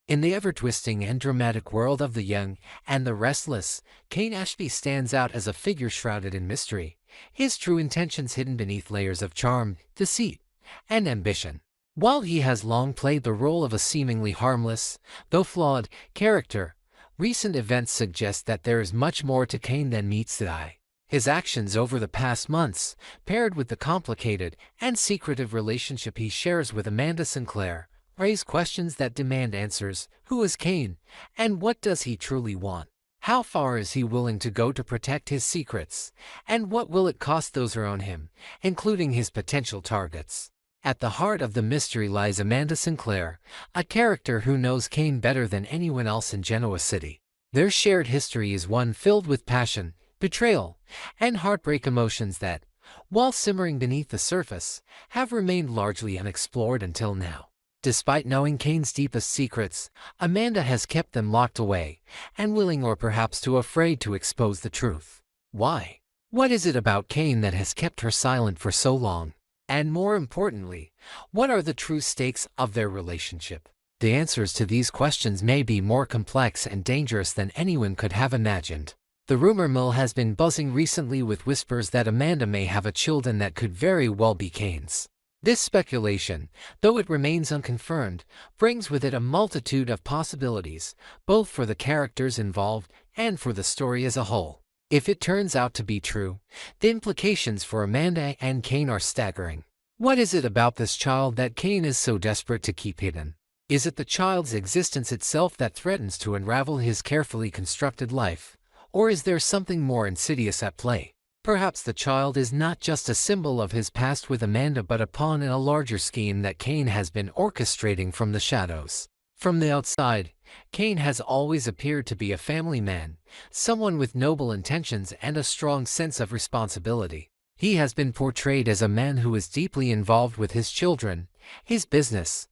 In the ever-twisting and dramatic world of the young and the restless, Cain Ashby stands out as a figure shrouded in mystery, his true intentions hidden beneath layers of charm, deceit, and ambition. While he has long played the role of a seemingly harmless, though flawed, character, recent events suggest that there is much more to Cain than meets the eye. His actions over the past months, paired with the complicated and secretive relationship he shares with Amanda Sinclair, raise questions that demand answers. Who is Cain, and what does he truly want? How far is he willing to go to protect his secrets, and what will it cost those around him, including his potential targets? At the heart of the mystery lies Amanda Sinclair, a character who knows Cain better than anyone else in Genoa City. Their shared history is one filled with passion, betrayal, and heartbreak, emotions that, while simmering beneath the surface, have remained largely unexplored until now. Despite knowing Cain's deepest secrets, Amanda has kept them locked away, unwilling or perhaps too afraid to expose the truth. Why? What is it about Cain that has kept her silent for so long? And more importantly, what are the true stakes of their relationship? The answers to these questions may be more complex and dangerous than anyone could have imagined. The rumor mill has been buzzing recently with whispers that Amanda may have a child and that could very well be Cain's. This speculation, though it remains unconfirmed, brings with it a multitude of possibilities, both for the characters involved and for the story as a whole. If it turns out to be true, the implications for Amanda and Cain are staggering. What is it about this child that Cain is so desperate to keep hidden? Is it the child's existence itself that threatens to unravel his carefully constructed life? Or is there something more insidious at play? Perhaps the child is not just a symbol of his past with Amanda but a pawn in a larger scheme that Cain has been orchestrating from the shadows. From the outside, Cain has always appeared to be a family man, someone with noble intentions and a strong sense of responsibility. He has been portrayed as a man who is deeply involved with his children, his business,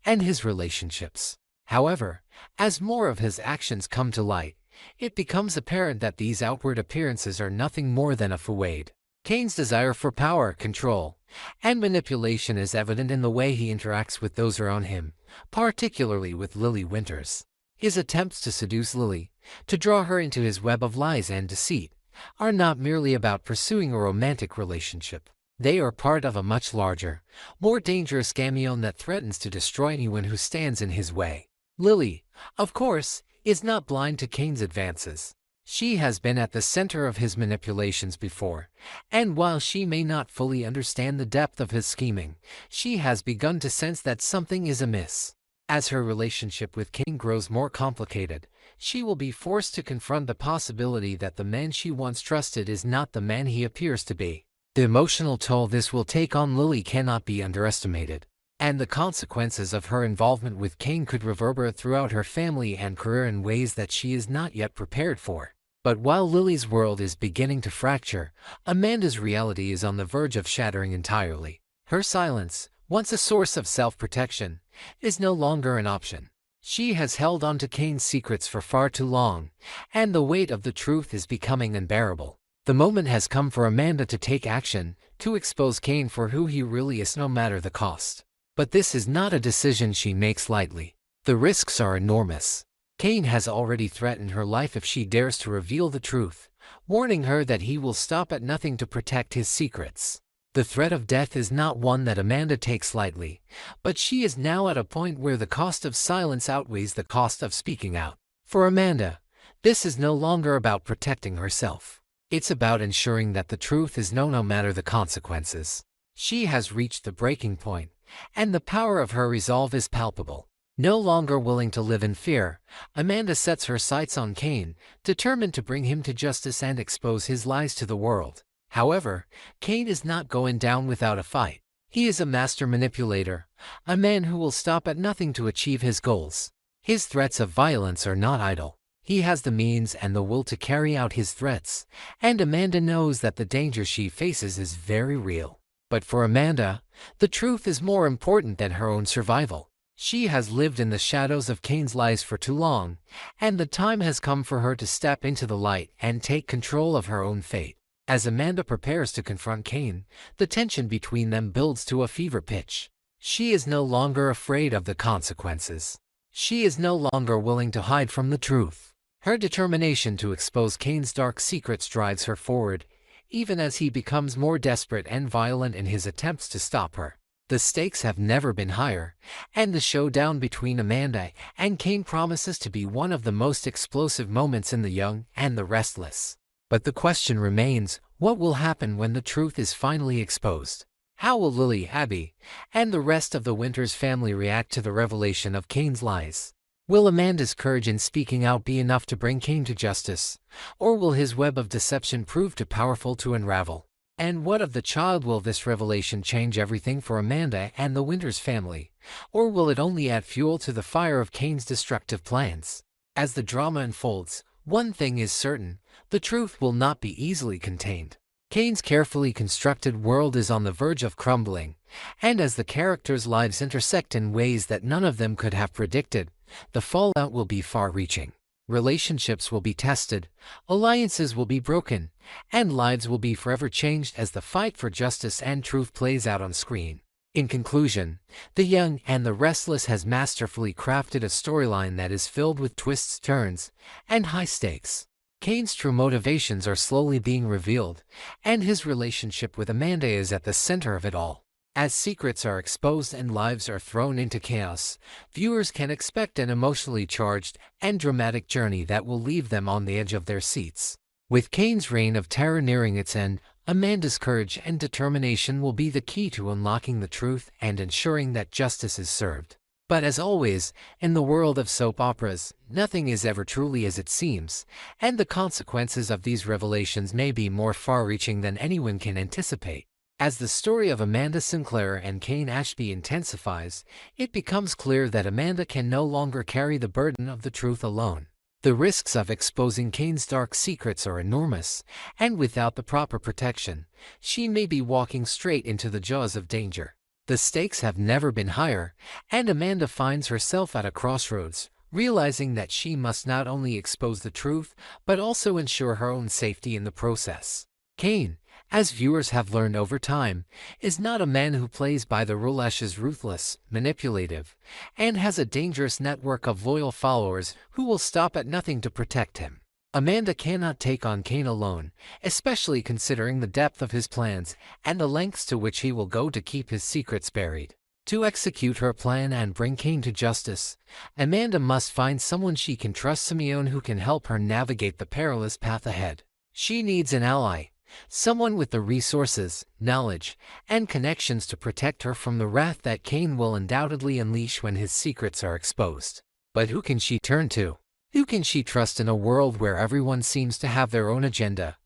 and his relationships. However, as more of his actions come to light, it becomes apparent that these outward appearances are nothing more than a facade. Cain's desire for power, control, and manipulation is evident in the way he interacts with those around him, particularly with Lily Winters. His attempts to seduce Lily, to draw her into his web of lies and deceit, are not merely about pursuing a romantic relationship. They are part of a much larger, more dangerous game that threatens to destroy anyone who stands in his way. Lily, of course, is not blind to Cain's advances. She has been at the center of his manipulations before, and while she may not fully understand the depth of his scheming, she has begun to sense that something is amiss. As her relationship with Cain grows more complicated, she will be forced to confront the possibility that the man she once trusted is not the man he appears to be. The emotional toll this will take on Lily cannot be underestimated, and the consequences of her involvement with Cain could reverberate throughout her family and career in ways that she is not yet prepared for. But while Lily's world is beginning to fracture, Amanda's reality is on the verge of shattering entirely. Her silence, once a source of self-protection, is no longer an option. She has held on to Cain's secrets for far too long, and the weight of the truth is becoming unbearable. The moment has come for Amanda to take action, to expose Cain for who he really is, no matter the cost. But this is not a decision she makes lightly. The risks are enormous. Cain has already threatened her life if she dares to reveal the truth, warning her that he will stop at nothing to protect his secrets. The threat of death is not one that Amanda takes lightly, but she is now at a point where the cost of silence outweighs the cost of speaking out. For Amanda, this is no longer about protecting herself. It's about ensuring that the truth is known no matter the consequences. She has reached the breaking point, and the power of her resolve is palpable. No longer willing to live in fear, Amanda sets her sights on Cain, determined to bring him to justice and expose his lies to the world. However, Cain is not going down without a fight. He is a master manipulator, a man who will stop at nothing to achieve his goals. His threats of violence are not idle. He has the means and the will to carry out his threats, and Amanda knows that the danger she faces is very real. But for Amanda, the truth is more important than her own survival. She has lived in the shadows of Cain's lies for too long, and the time has come for her to step into the light and take control of her own fate. As Amanda prepares to confront Cain, the tension between them builds to a fever pitch. She is no longer afraid of the consequences. She is no longer willing to hide from the truth. Her determination to expose Cain's dark secrets drives her forward, even as he becomes more desperate and violent in his attempts to stop her. The stakes have never been higher, and the showdown between Amanda and Cain promises to be one of the most explosive moments in The Young and the Restless. But the question remains, what will happen when the truth is finally exposed? How will Lily, Abby, and the rest of the Winters family react to the revelation of Cain's lies? Will Amanda's courage in speaking out be enough to bring Cain to justice, or will his web of deception prove too powerful to unravel? And what of the child? Will this revelation change everything for Amanda and the Winters family, or will it only add fuel to the fire of Cain's destructive plans? As the drama unfolds, one thing is certain: the truth will not be easily contained. Cain's carefully constructed world is on the verge of crumbling, and as the characters' lives intersect in ways that none of them could have predicted, the fallout will be far-reaching. Relationships will be tested, alliances will be broken, and lives will be forever changed as the fight for justice and truth plays out on screen. In conclusion, The Young and the Restless has masterfully crafted a storyline that is filled with twists, turns, and high stakes. Cain's true motivations are slowly being revealed, and his relationship with Amanda is at the center of it all. As secrets are exposed and lives are thrown into chaos, viewers can expect an emotionally charged and dramatic journey that will leave them on the edge of their seats. With Cain's reign of terror nearing its end, Amanda's courage and determination will be the key to unlocking the truth and ensuring that justice is served. But as always, in the world of soap operas, nothing is ever truly as it seems, and the consequences of these revelations may be more far-reaching than anyone can anticipate. As the story of Amanda Sinclair and Cain Ashby intensifies, it becomes clear that Amanda can no longer carry the burden of the truth alone. The risks of exposing Cain's dark secrets are enormous, and without the proper protection, she may be walking straight into the jaws of danger. The stakes have never been higher, and Amanda finds herself at a crossroads, realizing that she must not only expose the truth, but also ensure her own safety in the process. Cain, as viewers have learned over time, is not a man who plays by the rules. Is ruthless, manipulative, and has a dangerous network of loyal followers who will stop at nothing to protect him. Amanda cannot take on Cain alone, especially considering the depth of his plans and the lengths to which he will go to keep his secrets buried. To execute her plan and bring Cain to justice, Amanda must find someone she can trust, someone who can help her navigate the perilous path ahead. She needs an ally, someone with the resources, knowledge, and connections to protect her from the wrath that Cain will undoubtedly unleash when his secrets are exposed. But who can she turn to? Who can she trust in a world where everyone seems to have their own agenda,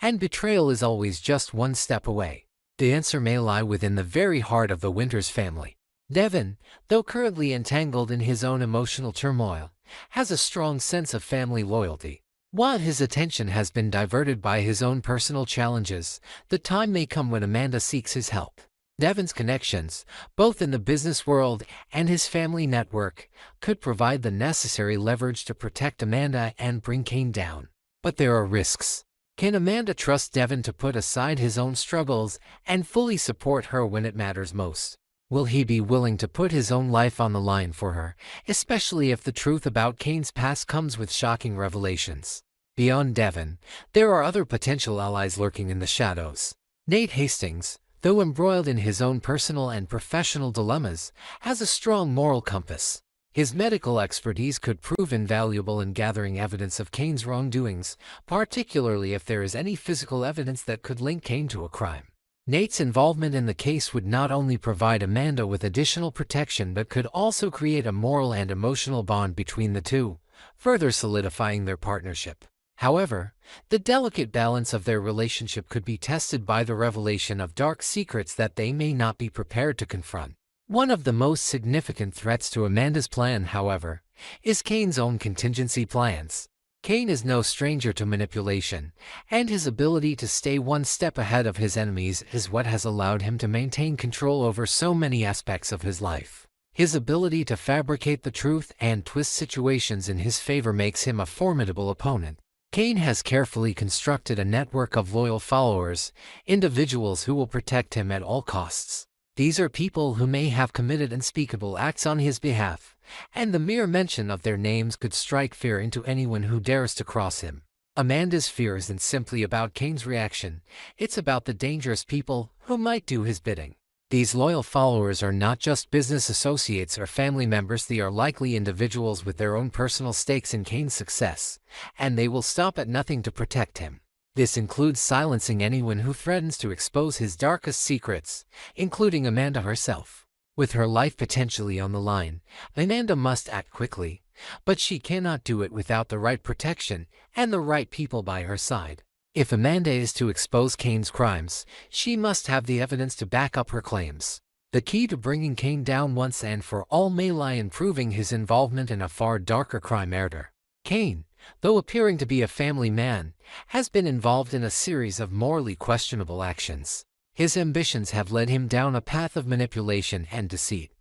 and betrayal is always just one step away? The answer may lie within the very heart of the Winters family. Devin, though currently entangled in his own emotional turmoil, has a strong sense of family loyalty. While his attention has been diverted by his own personal challenges, the time may come when Amanda seeks his help. Devin's connections, both in the business world and his family network, could provide the necessary leverage to protect Amanda and bring Cain down. But there are risks. Can Amanda trust Devin to put aside his own struggles and fully support her when it matters most? Will he be willing to put his own life on the line for her, especially if the truth about Cain's past comes with shocking revelations? Beyond Devin, there are other potential allies lurking in the shadows. Nate Hastings, though embroiled in his own personal and professional dilemmas, has a strong moral compass. His medical expertise could prove invaluable in gathering evidence of Cain's wrongdoings, particularly if there is any physical evidence that could link Cain to a crime. Nate's involvement in the case would not only provide Amanda with additional protection but could also create a moral and emotional bond between the two, further solidifying their partnership. However, the delicate balance of their relationship could be tested by the revelation of dark secrets that they may not be prepared to confront. One of the most significant threats to Amanda's plan, however, is Cain's own contingency plans. Cain is no stranger to manipulation, and his ability to stay one step ahead of his enemies is what has allowed him to maintain control over so many aspects of his life. His ability to fabricate the truth and twist situations in his favor makes him a formidable opponent. Cain has carefully constructed a network of loyal followers, individuals who will protect him at all costs. These are people who may have committed unspeakable acts on his behalf, and the mere mention of their names could strike fear into anyone who dares to cross him. Amanda's fear isn't simply about Cain's reaction, it's about the dangerous people who might do his bidding. These loyal followers are not just business associates or family members, they are likely individuals with their own personal stakes in Cain's success, and they will stop at nothing to protect him. This includes silencing anyone who threatens to expose his darkest secrets, including Amanda herself. With her life potentially on the line, Amanda must act quickly, but she cannot do it without the right protection and the right people by her side. If Amanda is to expose Cain's crimes, she must have the evidence to back up her claims. The key to bringing Cain down once and for all may lie in proving his involvement in a far darker crime: murder. Cain, though appearing to be a family man, has been involved in a series of morally questionable actions. His ambitions have led him down a path of manipulation and deceit,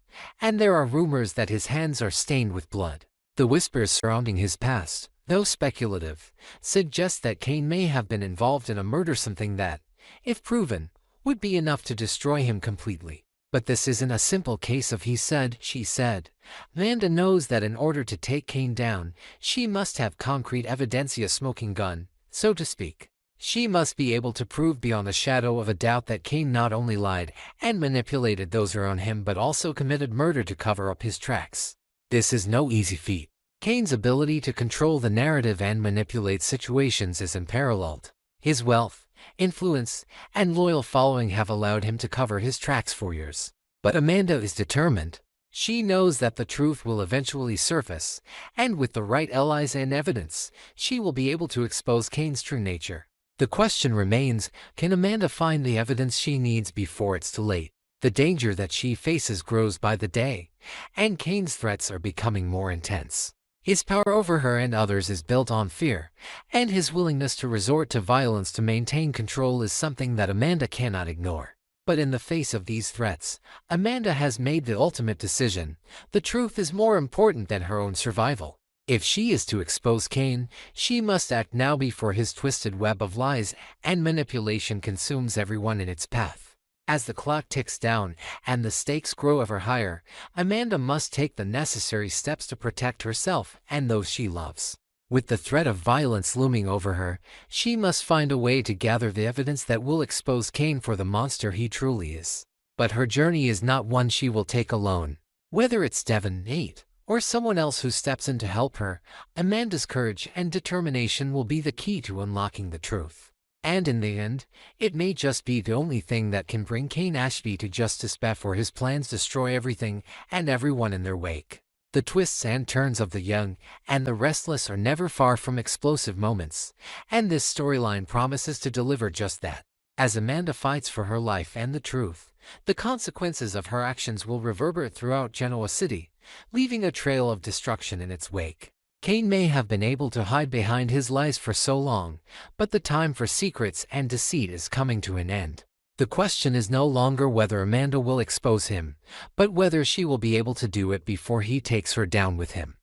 and there are rumors that his hands are stained with blood. The whispers surrounding his past, though speculative, suggest that Cain may have been involved in a murder, something that, if proven, would be enough to destroy him completely. But this isn't a simple case of he said, she said. Amanda knows that in order to take Cain down, she must have concrete evidence, a smoking gun, so to speak. She must be able to prove beyond a shadow of a doubt that Cain not only lied and manipulated those around him but also committed murder to cover up his tracks. This is no easy feat. Cain's ability to control the narrative and manipulate situations is unparalleled. His wealth, influence, and loyal following have allowed him to cover his tracks for years. But Amanda is determined. She knows that the truth will eventually surface, and with the right allies and evidence, she will be able to expose Cain's true nature. The question remains, can Amanda find the evidence she needs before it's too late? The danger that she faces grows by the day, and Cain's threats are becoming more intense. His power over her and others is built on fear, and his willingness to resort to violence to maintain control is something that Amanda cannot ignore. But in the face of these threats, Amanda has made the ultimate decision. The truth is more important than her own survival. If she is to expose Cain, she must act now before his twisted web of lies and manipulation consumes everyone in its path. As the clock ticks down and the stakes grow ever higher, Amanda must take the necessary steps to protect herself and those she loves. With the threat of violence looming over her, she must find a way to gather the evidence that will expose Cain for the monster he truly is. But her journey is not one she will take alone. Whether it's Devon, Nate, or someone else who steps in to help her, Amanda's courage and determination will be the key to unlocking the truth. And in the end, it may just be the only thing that can bring Cain Ashby to justice before his plans destroy everything and everyone in their wake. The twists and turns of the young and the restless are never far from explosive moments, and this storyline promises to deliver just that. As Amanda fights for her life and the truth, the consequences of her actions will reverberate throughout Genoa City, leaving a trail of destruction in its wake. Cain may have been able to hide behind his lies for so long, but the time for secrets and deceit is coming to an end. The question is no longer whether Amanda will expose him, but whether she will be able to do it before he takes her down with him.